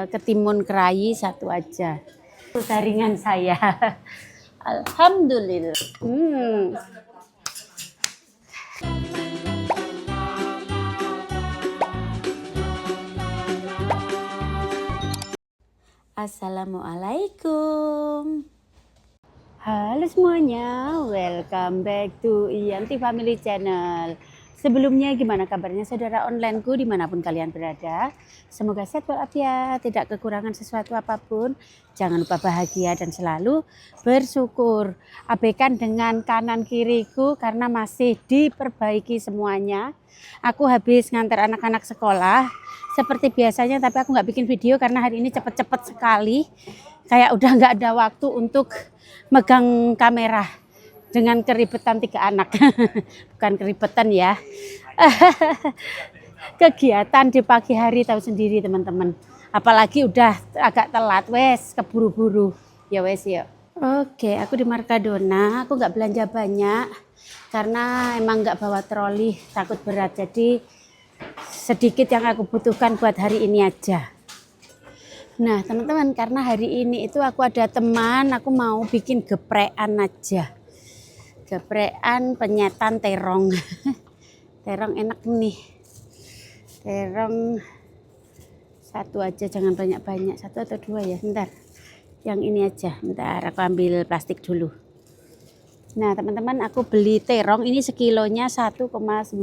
ketimun kerayi satu aja. Saringan saya. Alhamdulillah. Assalamualaikum. Halo semuanya, welcome back to Yanti Family Channel. Sebelumnya gimana kabarnya saudara onlineku dimanapun kalian berada? Semoga sehat walafiat, tidak kekurangan sesuatu apapun. Jangan lupa bahagia dan selalu bersyukur. Abaikan dengan kanan kiriku karena masih diperbaiki semuanya. Aku habis ngantar anak-anak sekolah seperti biasanya, tapi aku nggak bikin video karena hari ini cepet-cepet sekali. Kayak udah nggak ada waktu untuk megang kamera dengan keribetan 3 anak. Bukan keribetan ya. Kegiatan di pagi hari tahu sendiri teman-teman. Apalagi udah agak telat, wes keburu-buru. Ya wes ya. Oke, aku di Markadona, aku nggak belanja banyak karena emang nggak bawa troli, takut berat. Jadi sedikit yang aku butuhkan buat hari ini aja. Nah teman-teman, karena hari ini itu aku ada teman, aku mau bikin geprekan aja. Geprekan penyetan terong. Terong enak nih. Terong satu aja, jangan banyak-banyak. 1 atau 2 ya, bentar. Yang ini aja, bentar aku ambil plastik dulu. Nah teman-teman, aku beli terong ini sekilonya 1,95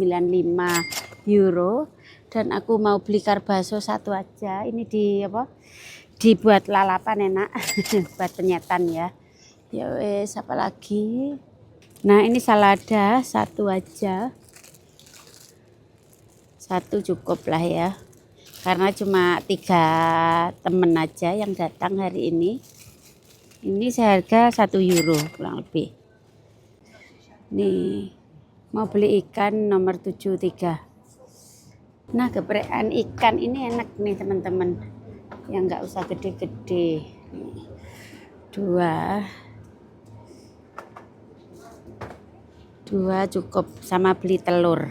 euro. Dan aku mau beli karbaso 1 aja. Ini dibuat lalapan enak. Buat penyetan ya. Ya wes, apalagi. Nah ini salada 1 aja. 1 cukup lah ya. Karena cuma 3 temen aja yang datang hari ini. Ini seharga 1 euro kurang lebih. Nih mau beli ikan nomor 73. Nah geprekan ikan ini enak nih teman-teman, yang nggak usah gede-gede. 2 cukup, sama beli telur.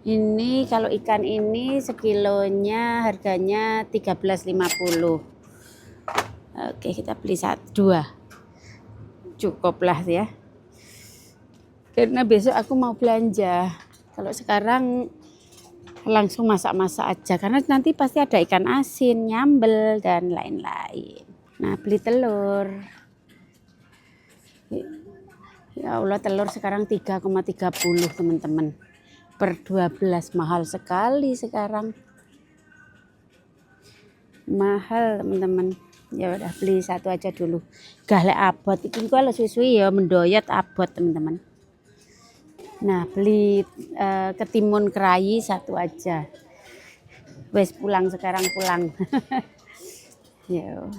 Ini kalau ikan ini sekilonya harganya 13,50. Oke, kita beli 2 cukup lah ya, karena besok aku mau belanja. Kalau sekarang langsung masak-masak aja, karena nanti pasti ada ikan asin, nyambel dan lain-lain. Nah beli telur, ya Allah, telur sekarang 3,30 teman-teman, per 12. Mahal sekali sekarang, mahal teman-teman. Ya udah beli 1 aja dulu. Galek abot iki kalau suwi-suwi ya mendoyot abot teman-teman. Nah beli ketimun kerayi 1 aja. Wes pulang sekarang, pulang. Yo.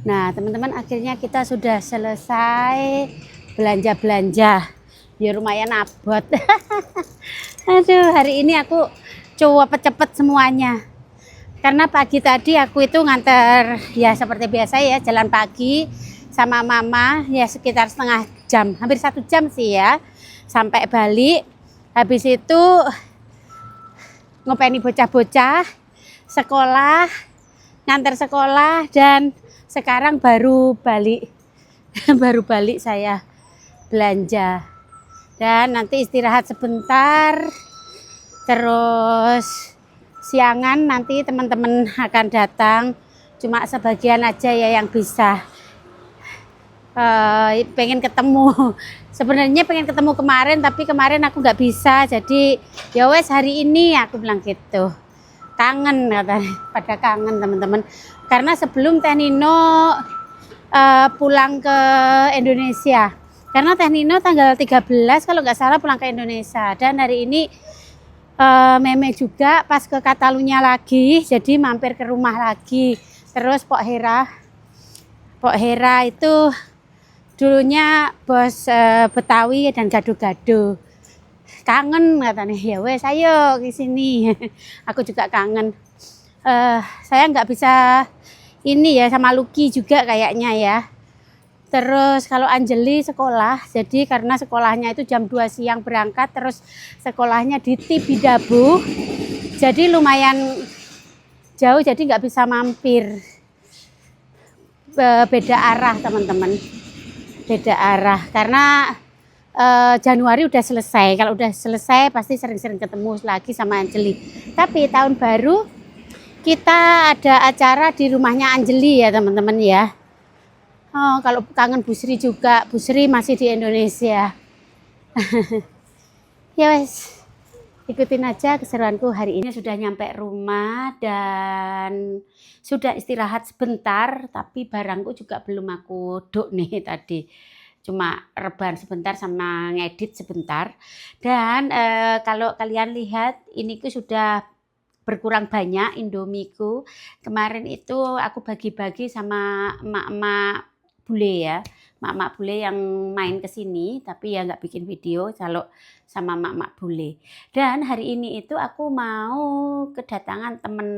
Nah teman-teman, akhirnya kita sudah selesai belanja-belanja. Ya lumayan abot. Aduh, hari ini aku coba cepet semuanya. Karena pagi tadi aku itu nganter ya seperti biasa ya, jalan pagi sama mama ya sekitar setengah jam, hampir 1 jam sih ya, sampai balik. Habis itu ngopeni bocah-bocah sekolah, nganter sekolah, dan sekarang baru balik. Baru balik saya belanja. Dan nanti istirahat sebentar, terus siangan nanti teman-teman akan datang, cuma sebagian aja ya yang bisa. Pengen ketemu, sebenarnya pengen ketemu kemarin, tapi kemarin aku nggak bisa, jadi ya wes hari ini aku bilang gitu. Kangen katanya, pada kangen teman-teman, karena sebelum Teh Nino pulang ke Indonesia, karena Teh Nino tanggal 13 kalau nggak salah pulang ke Indonesia, dan hari ini Meme juga pas ke Catalunya lagi, jadi mampir ke rumah lagi. Terus Pok Hera itu dulunya bos Betawi dan gado-gado. Kangen katanya, ya wes ayo ke sini. Aku juga kangen. Saya nggak bisa ini ya, sama Lucky juga kayaknya ya. Terus kalau Anjeli sekolah, jadi karena sekolahnya itu jam 2 siang berangkat, terus sekolahnya di Tibidabu, jadi lumayan jauh jadi nggak bisa mampir. Beda arah teman-teman, beda arah karena Januari udah selesai. Kalau udah selesai pasti sering-sering ketemu lagi sama Anjeli. Tapi tahun baru kita ada acara di rumahnya Anjeli ya teman-teman ya. Oh, kalau kangen Bu Sri juga, Bu Sri masih di Indonesia. Ya wes, ikutin aja keseruanku hari ini. Sudah nyampe rumah dan sudah istirahat sebentar, tapi barangku juga belum aku duk nih tadi. Cuma rebahan sebentar sama ngedit sebentar. Dan kalau kalian lihat ini sudah berkurang banyak Indomiku. Kemarin itu aku bagi-bagi sama emak-emak bule ya. Emak-emak bule yang main ke sini tapi ya nggak bikin video kalau sama emak-emak bule. Dan hari ini itu aku mau kedatangan temen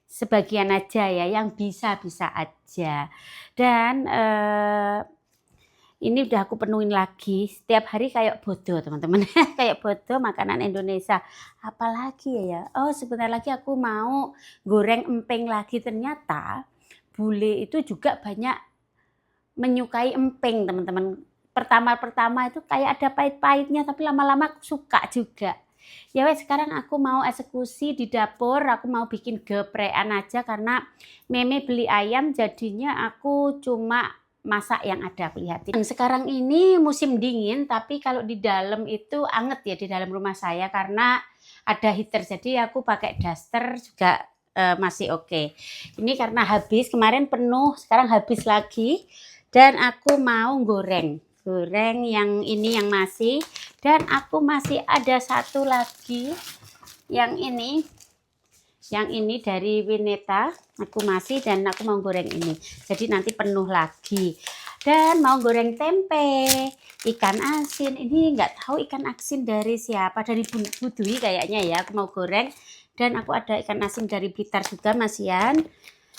sebagian aja ya yang bisa-bisa aja. Dan ini udah aku penuhin lagi setiap hari kayak bodoh teman-teman. Kayak bodoh makanan Indonesia. Apalagi ya, oh sebentar lagi aku mau goreng emping lagi. Ternyata bule itu juga banyak menyukai emping teman-teman. Pertama-pertama itu kayak ada pahit-pahitnya tapi lama-lama aku suka juga. Ya wes, sekarang aku mau eksekusi di dapur. Aku mau bikin geprekan aja karena Meme beli ayam, jadinya aku cuma masak yang ada. Aku lihatin. Sekarang ini musim dingin, tapi kalau di dalam itu anget ya di dalam rumah saya karena ada heater. Jadi aku pakai daster juga masih oke. Ini karena habis, kemarin penuh, sekarang habis lagi. Dan aku mau goreng yang ini yang masih. Dan aku masih ada satu lagi yang ini. Yang ini dari Wineta, aku masih, dan aku mau goreng ini. Jadi nanti penuh lagi. Dan mau goreng tempe, ikan asin. Ini nggak tahu ikan asin dari siapa, dari Bu Dwi kayaknya ya. Aku mau goreng. Dan aku ada ikan asin dari Blitar juga masian.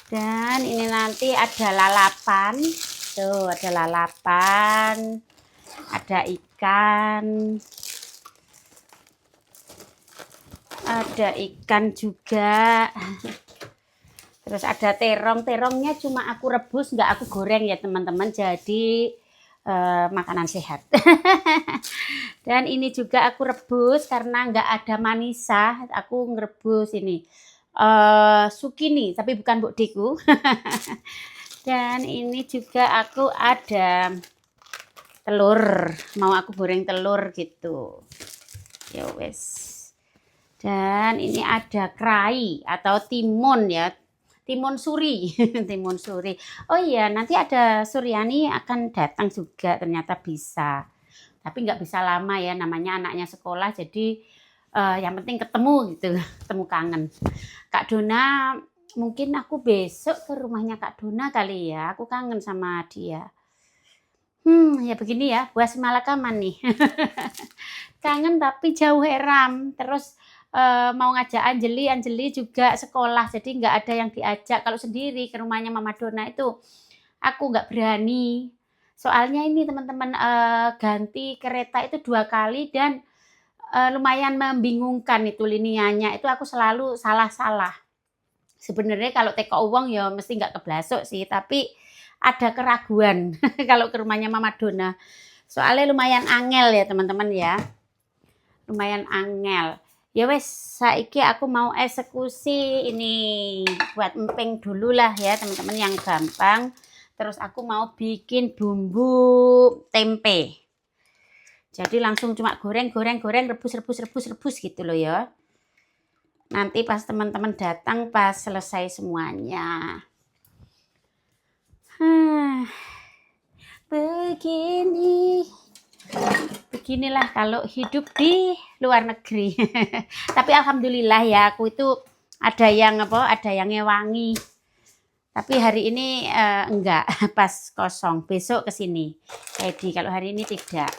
Dan ini nanti ada lalapan. Tuh ada lalapan. Ada ikan. Ada ikan juga. Terus ada terong. Terongnya cuma aku rebus, nggak aku goreng ya teman-teman. Jadi makanan sehat. Dan ini juga aku rebus karena nggak ada manisa. Aku ngerebus ini sukini, tapi bukan bukdiku. Dan ini juga aku ada telur. Mau aku goreng telur gitu. Ya wes. Dan ini ada kerai atau timun ya, timun suri, timun suri. Oh iya, nanti ada Suryani akan datang juga, ternyata bisa. Tapi nggak bisa lama ya, namanya anaknya sekolah, jadi yang penting ketemu gitu, ketemu kangen. Kak Dona, mungkin aku besok ke rumahnya Kak Dona kali ya, aku kangen sama dia. Ya begini ya, buas malakaman nih. Kangen tapi jauh heram, terus mau ngajak Anjeli juga sekolah, jadi nggak ada yang diajak. Kalau sendiri ke rumahnya Mama Dona itu aku nggak berani. Soalnya ini teman-teman ganti kereta itu 2 kali dan lumayan membingungkan itu linianya. Itu aku selalu salah-salah. Sebenarnya kalau teko uang ya mesti nggak keblasok sih, tapi ada keraguan kalau ke rumahnya Mama Dona. Soalnya lumayan angel ya teman-teman ya. Lumayan angel. Ya wes, saiki aku mau eksekusi ini buat emping dulu lah ya teman-teman yang gampang. Terus aku mau bikin bumbu tempe. Jadi langsung cuma goreng, rebus gitu loh ya. Nanti pas teman-teman datang pas selesai semuanya. Beginilah kalau hidup di luar negeri. Tapi alhamdulillah ya, aku itu ada yang ngewangi. Tapi hari ini enggak, pas kosong. Besok kesini. Jadi kalau hari ini tidak.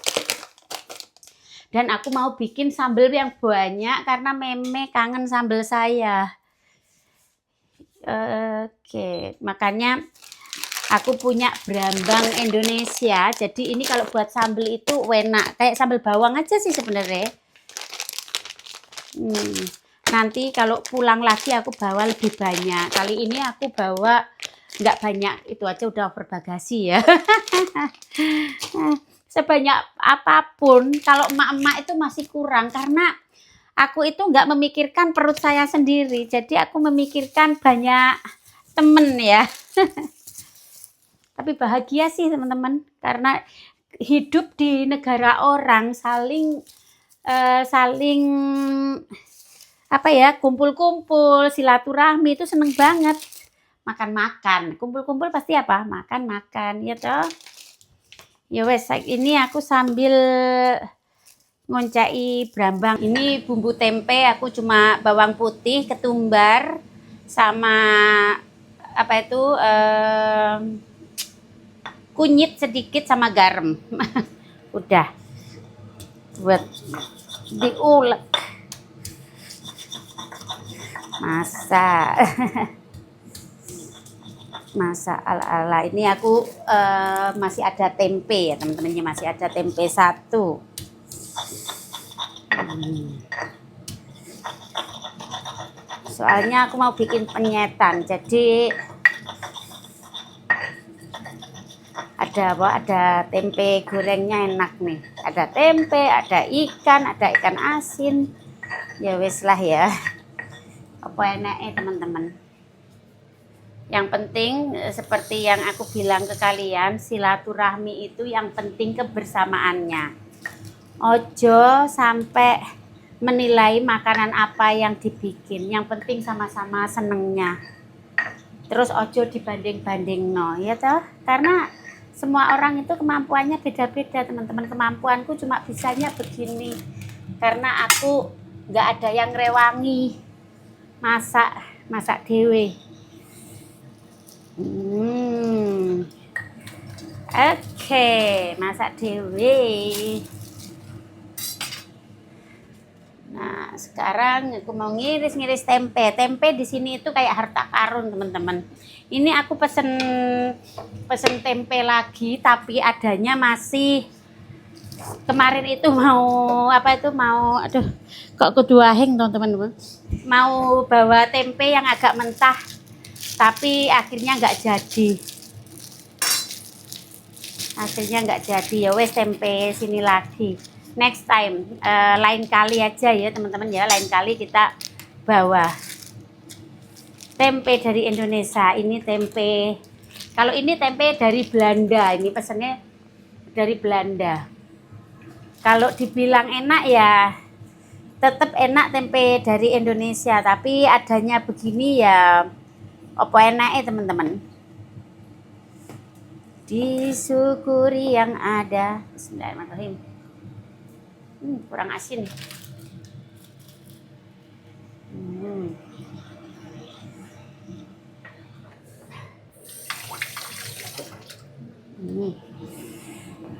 Dan aku mau bikin sambal yang banyak karena Meme kangen sambal saya. Oke, makanya aku punya Brambang Indonesia. Jadi ini kalau buat sambal itu enak. Kayak sambal bawang aja sih sebenarnya. Nanti kalau pulang lagi aku bawa lebih banyak. Kali ini aku bawa nggak banyak, itu aja udah over bagasi ya. Sebanyak apapun, kalau emak-emak itu masih kurang karena aku itu nggak memikirkan perut saya sendiri. Jadi aku memikirkan banyak temen ya. Tapi bahagia sih teman-teman, karena hidup di negara orang saling apa ya, kumpul-kumpul, silaturahmi itu seneng banget. Makan-makan, kumpul-kumpul pasti apa? Makan-makan, ya toh. Ya wes, ini aku sambil ngoncai brambang. Ini bumbu tempe, aku cuma bawang putih, ketumbar, sama apa itu kunyit sedikit sama garam. Udah buat diulek, masak ala-ala. Ini aku masih ada tempe ya teman-temannya, masih ada tempe 1. Soalnya aku mau bikin penyetan, jadi ada tempe gorengnya enak nih. Ada tempe, ada ikan asin. Ya wes lah ya. Apa enaknya teman-teman. Yang penting seperti yang aku bilang ke kalian, silaturahmi itu yang penting kebersamaannya. Ojo sampai menilai makanan apa yang dibikin. Yang penting sama-sama senengnya. Terus ojo dibanding-banding no, ya toh? Karena semua orang itu kemampuannya beda-beda teman-teman. Kemampuanku cuma bisanya begini karena aku nggak ada yang rewangi masak dewe. Oke, masak dewe. Nah, sekarang aku mau ngiris-ngiris tempe. Tempe di sini itu kayak harta karun, teman-teman. Ini aku pesen tempe lagi, tapi adanya masih kemarin itu aduh, kok kedua heng teman-teman. Mau bawa tempe yang agak mentah, tapi akhirnya nggak jadi. Ya wes, tempe sini lagi. Next time, lain kali aja ya teman-teman ya, lain kali kita bawa tempe dari Indonesia. Ini tempe, kalau ini tempe dari Belanda, ini pesannya dari Belanda. Kalau dibilang enak ya tetap enak tempe dari Indonesia, tapi adanya begini ya apa enaknya teman-teman. Disyukuri yang ada. Bismillahirrahmanirrahim. Kurang asin.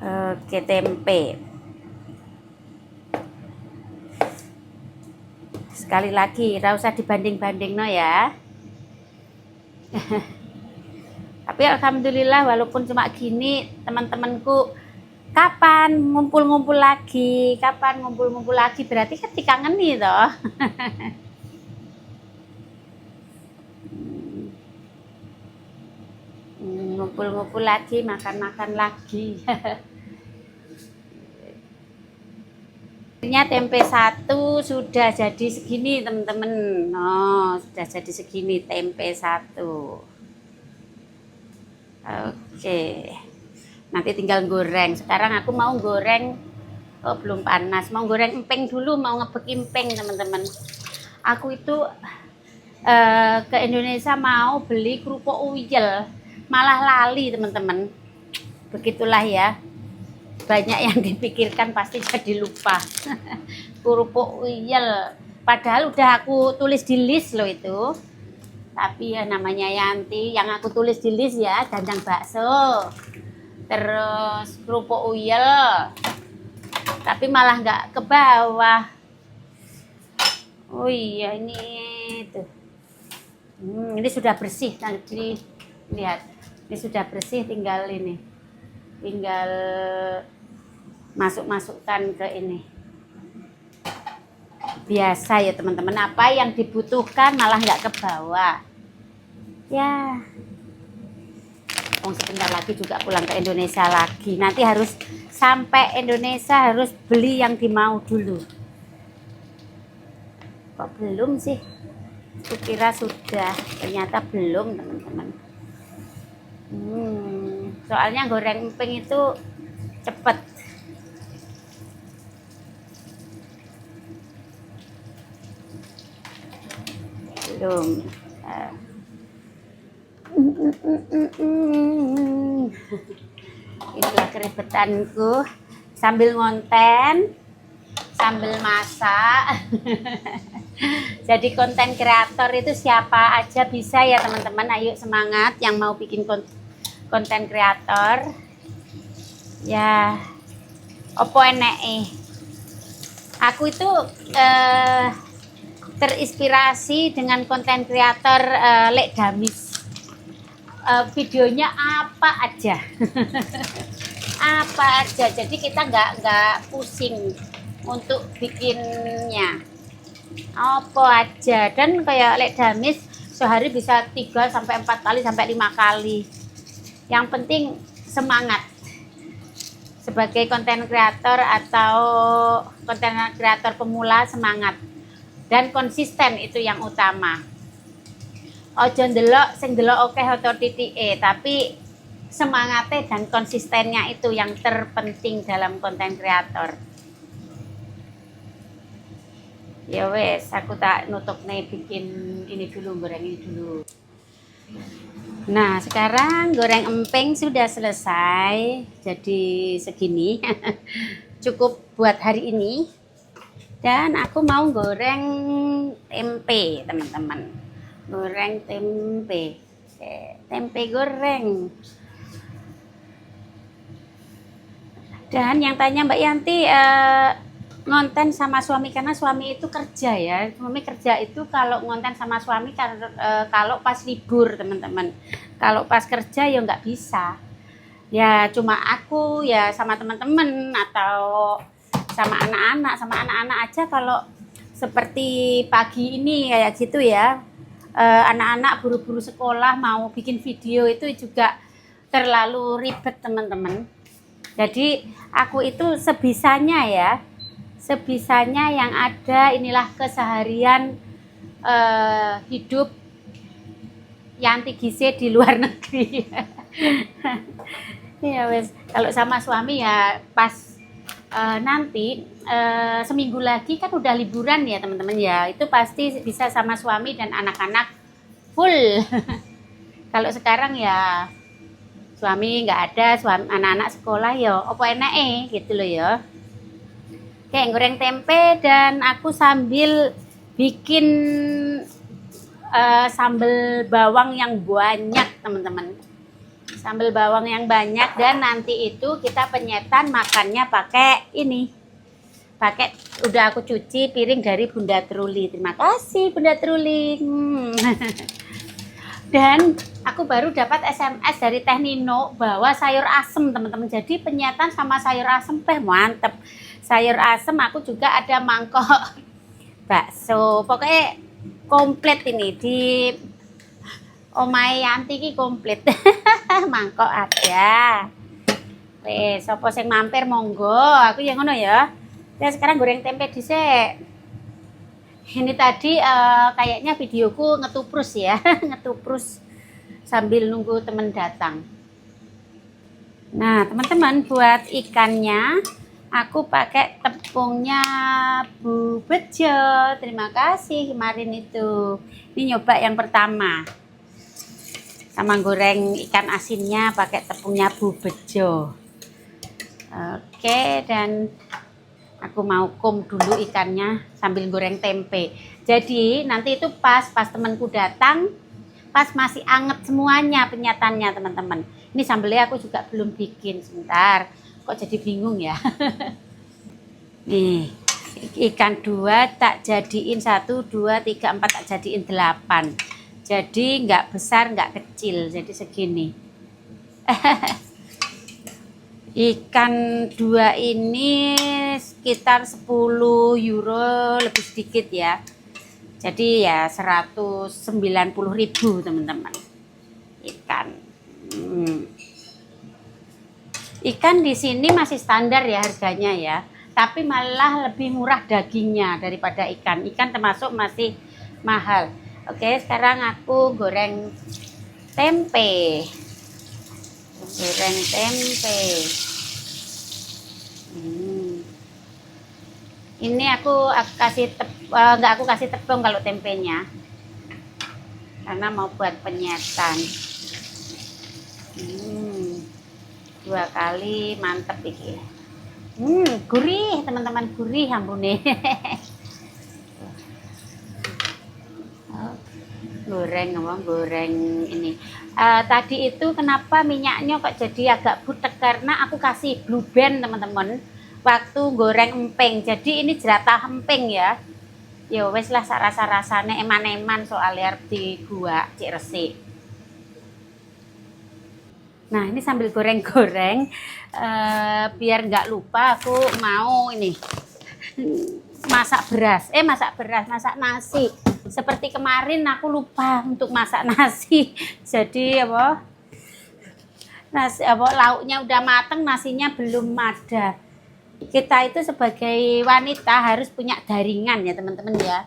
Oke, tempe. Sekali lagi, tidak usah dibanding-banding no ya. Tapi alhamdulillah walaupun cuma gini, teman-temanku kapan ngumpul-ngumpul lagi, berarti kan dikangenin toh. Ngumpul-ngumpul lagi, makan-makan lagi. Akhirnya tempe 1 sudah jadi segini teman-teman. Oh, sudah jadi segini tempe 1. Oke. Nanti tinggal goreng. Sekarang aku mau goreng, oh belum panas, mau goreng empeng dulu, mau ngebek empeng teman-teman. Aku itu ke Indonesia mau beli kerupuk uyel, malah lali teman-teman. Begitulah ya, banyak yang dipikirkan pasti jadi lupa. Kerupuk uyel, padahal udah aku tulis di list loh itu. Tapi ya namanya Yanti, yang aku tulis di list ya dandang bakso, terus kerupuk uyel, tapi malah nggak ke bawah. Oh iya, ini tuh. Ini sudah bersih tadi, lihat. Ini sudah bersih, tinggal masuk-masukkan ke ini. biasa ya teman-teman, apa yang dibutuhkan malah nggak ke bawah ya. Sebentar lagi juga pulang ke Indonesia lagi, nanti harus sampai Indonesia harus beli yang dimau dulu. Kok belum sih? Kukira sudah, ternyata belum teman-teman. Soalnya goreng emping itu cepet. Belum. Inilah keribetanku sambil ngonten, sambil masak. Jadi konten kreator itu siapa aja bisa ya teman-teman. Ayo semangat yang mau bikin konten kreator ya. Opo enek aku itu terinspirasi dengan konten kreator Lek Damis. Videonya apa aja apa aja, jadi kita nggak pusing untuk bikinnya apa aja. Dan kayak Lek Damis sehari bisa 3 sampai 4 kali sampai 5 kali. Yang penting semangat sebagai konten kreator atau konten kreator pemula, semangat dan konsisten itu yang utama. Ojo ndelok sing ndelok oke atau titike, tapi semangatnya dan konsistennya itu yang terpenting dalam konten kreator. Ya wes, aku tak nutup nih, bikin ini dulu, goreng ini dulu. Nah, sekarang goreng emping sudah selesai. Jadi segini. Cukup buat hari ini. Dan aku mau goreng tempe, teman-teman. Goreng tempe. Tempe goreng. Dan yang tanya Mbak Yanti, ngonten sama suami, karena suami itu kerja ya. Suami kerja itu kalau ngonten sama suami kalau pas libur teman-teman. Kalau pas kerja ya nggak bisa. Ya cuma aku ya sama teman-teman atau sama anak-anak aja. Kalau seperti pagi ini kayak gitu ya, anak-anak buru-buru sekolah mau bikin video itu juga terlalu ribet teman-teman. Jadi aku itu sebisanya yang ada, inilah keseharian hidup Yanti Gise di luar negeri. Ya wes, kalau sama suami ya pas nanti seminggu lagi kan udah liburan ya teman-teman ya, itu pasti bisa sama suami dan anak-anak full. Kalau sekarang ya suami nggak ada, anak-anak sekolah ya opo enake gitu loh ya. Oke, goreng tempe dan aku sambil bikin sambal bawang yang banyak teman-teman. Sambal bawang yang banyak, dan nanti itu kita penyetan makannya pakai ini. Udah aku cuci piring dari Bunda Truli. Terima kasih Bunda Truli. Dan aku baru dapat SMS dari Teh Nino bawa sayur asem teman-teman. Jadi penyetan sama sayur asem mantep. Sayur asem aku juga ada mangkok bakso. Pokoknya komplit ini di omahe Yanti ki komplit. Mangkok ada. Wes, sapa sing mampir monggo. Aku yang ngono ya. Ya sekarang goreng tempe dhisik. Ini tadi kayaknya videoku ngetuprus ya. Ngetuprus sambil nunggu teman datang. Nah, teman-teman, buat ikannya aku pakai tepungnya Bu Bejo. Terima kasih kemarin itu. Ini nyoba yang pertama. Sama goreng ikan asinnya pakai tepungnya Bu Bejo. Oke, dan aku mau kum dulu ikannya sambil goreng tempe. Jadi nanti itu pas temanku datang, pas masih anget semuanya penyatannya teman-teman. Ini sambelnya aku juga belum bikin, sebentar. Kok jadi bingung ya. Nih, ikan 2 tak jadiin 1, 2, 3, 4 tak jadiin 8. Jadi nggak besar nggak kecil, jadi segini. Ikan 2 ini ini sekitar 10 euro lebih sedikit ya. Jadi ya 190.000 teman-teman. Ikan. Ikan di sini masih standar ya harganya ya. Tapi malah lebih murah dagingnya daripada ikan. Ikan termasuk masih mahal. Oke, sekarang aku goreng tempe. Goreng tempe. Ini aku kasih nggak aku kasih tepung kalau tempenya, karena mau buat penyetan. 2 kali mantep iki. Gurih teman-teman, gurih ampune. Goreng ini. Tadi itu kenapa minyaknya kok jadi agak butek, karena aku kasih Blue Band teman-teman waktu goreng emping. Jadi ini jeratah emping ya. Ya wes lah rasa-rasanya eman-eman soalnya di gua Cik Resik. Nah ini sambil goreng-goreng biar nggak lupa aku mau ini masak nasi. Seperti kemarin aku lupa untuk masak nasi. Jadi lauknya udah mateng, nasinya belum ada. Kita itu sebagai wanita harus punya daringan ya teman-teman ya.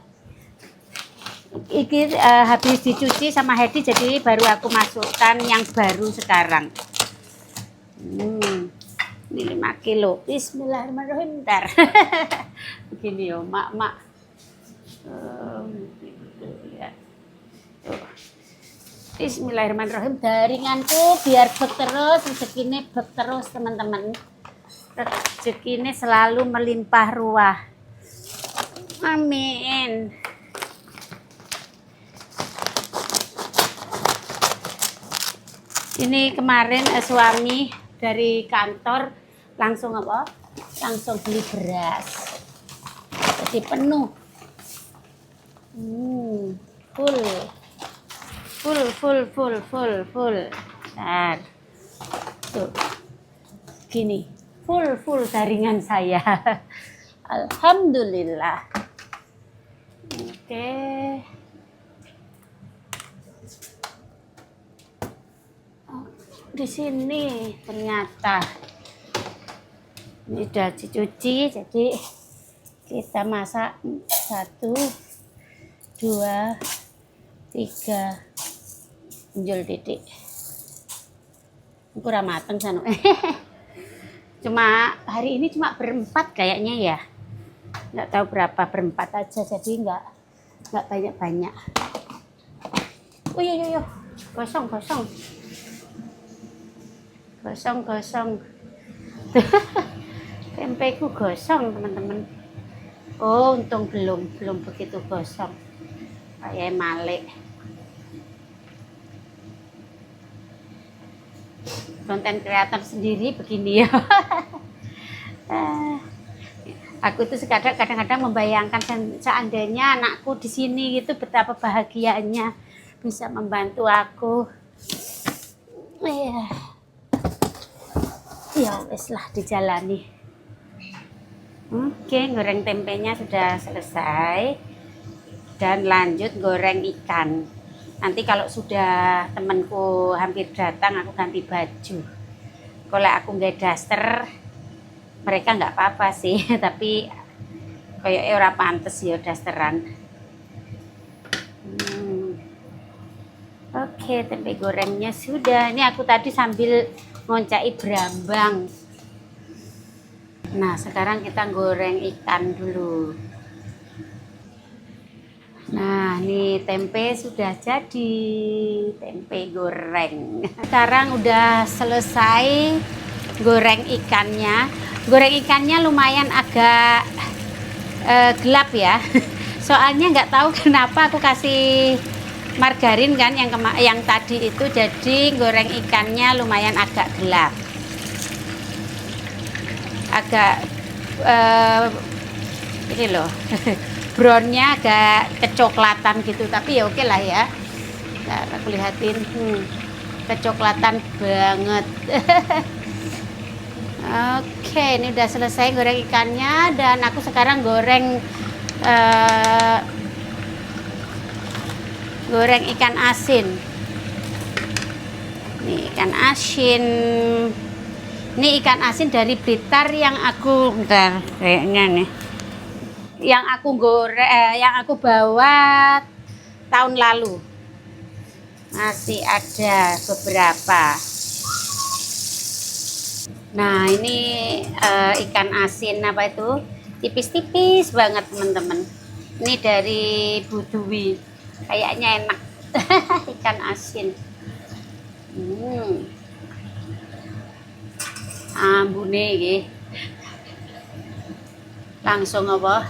Ini habis dicuci sama Hedi, jadi baru aku masukkan yang baru sekarang. Ini 5 kilo. Bismillahirrahmanirrahim. Bentar. Begini yo, mak. Bismillahirrahmanirrahim. Daringanku biar bek terus, rezekinya bek terus teman-teman. Rezekinya selalu melimpah ruah. Amin. Ini kemarin suami dari kantor langsung beli beras. Jadi penuh. Full. Bentar. Tuh. Gini. Full jaringan saya. Alhamdulillah. Oke. Di sini ternyata ini udah dicuci, jadi kita masak 1, 2, 3 njul titik. Kurang mateng sanu. Cuma hari ini cuma berempat kayaknya ya, nggak tahu berapa, berempat aja, jadi nggak banyak. Yo gosong. Tempeku gosong teman-teman. Oh untung belum begitu gosong kayak malik. Konten kreator sendiri begini ya. Aku itu kadang-kadang membayangkan seandainya anakku di sini gitu, betapa bahagianya bisa membantu aku. Ya wes lah dijalani. Oke, goreng tempenya sudah selesai dan lanjut goreng ikan. Nanti kalau sudah temanku hampir datang aku ganti baju. Kalau aku nggak daster mereka nggak apa-apa sih, tapi kayak ora pantes ya dasteran. Oke, tempe gorengnya sudah. Ini aku tadi sambil ngoncai brambang. Nah, sekarang kita goreng ikan dulu. Nah, ini tempe sudah jadi. Tempe goreng. Sekarang udah selesai goreng ikannya. Goreng ikannya lumayan agak gelap ya. Soalnya nggak tahu kenapa aku kasih margarin kan yang tadi itu, jadi goreng ikannya lumayan agak gelap, agak ini loh brownnya agak kecoklatan gitu, tapi ya oke lah ya. Nah, aku lihatin kecoklatan banget. Oke, ini udah selesai goreng ikannya dan aku sekarang goreng ikan asin. Ini ikan asin. Ini ikan asin dari Blitar yang aku bentar kayaknya nih. Yang aku goreng yang aku bawa tahun lalu. Masih ada beberapa. Nah, ini ikan asin apa itu? Tipis-tipis banget, teman-teman. Ini dari Bu Dwi. Kayaknya enak. Ikan asin. Ambune iki. Langsung apa?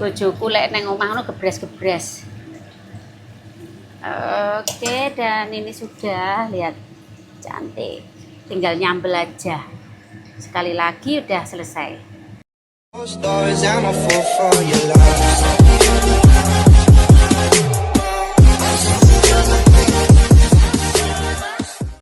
Bojoku lek neng omah ngono gebres-gebres. Oke, dan ini sudah, lihat. Cantik. Tinggal nyambel aja. Sekali lagi udah selesai.